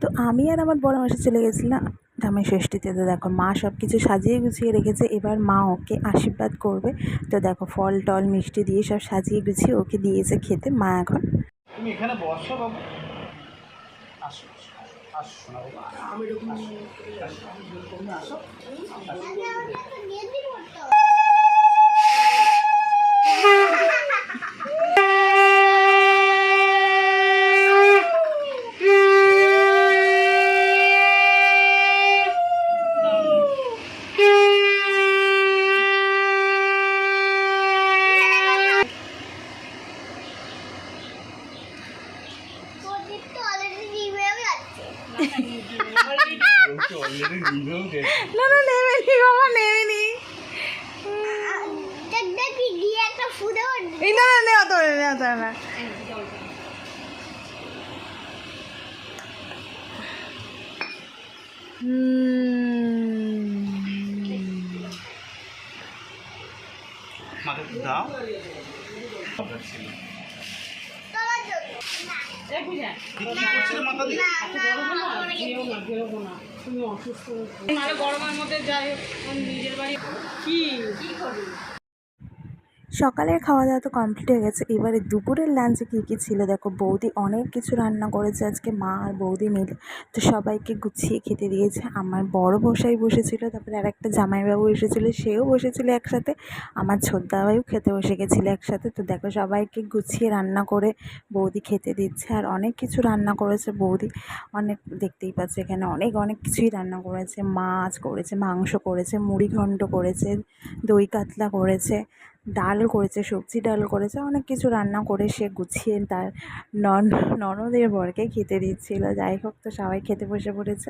তো আমি আর আমার বড় মাসি চলে গেছিলাম জামাই ষষ্ঠীতে। তো দেখো মা সব কিছু সাজিয়ে গুছিয়ে রেখেছে, এবার মা ওকে আশীর্বাদ করবে। তো দেখো ফল টল মিষ্টি দিয়ে সব সাজিয়ে গুছিয়ে ওকে দিয়েছে খেতে। মা এখন তুমি এখানে বসো বাবু, আসো আসো শোনা বাবু, আমি এরকম আসো। না না নেমেনি বাবা, নেমেনি। এই না না নেওয়া তো নেওয়া তো না। মাকে দাও। গরমের মধ্যে যাই নিজের বাড়ি কি করবি। সকালের খাওয়া দাওয়া তো কমপ্লিট হয়ে গেছে। এবারে দুপুরের লাঞ্চে কী কী ছিল দেখো। বৌদি অনেক কিছু রান্না করেছে আজকে, মা আর বৌদি মিলে। তো সবাইকে গুছিয়ে খেতে দিয়েছে। আমার বড় বসাই বসেছিল, তারপরে আর একটা জামাইবাবু এসেছিলো, সেও বসেছিল একসাথে। আমার ছোটদাবাইও খেতে বসে গেছিলো একসাথে। তো দেখো সবাইকে গুছিয়ে রান্না করে বৌদি খেতে দিচ্ছে। আর অনেক কিছু রান্না করেছে বৌদি, অনেক, দেখতেই পাচ্ছে এখানে অনেক অনেক কিছুই রান্না করেছে। মাছ করেছে, মাংস করেছে, মুড়ি ঘন্ট করেছে, দই কাতলা করেছে, ডাল করেছে, সবজি ডাল করেছে, অনেক কিছু রান্না করে সে গুছিয়ে তার ননদের বরকে খেতে দিচ্ছিলো। যাই হোক, তো সবাই খেতে বসে পড়েছে।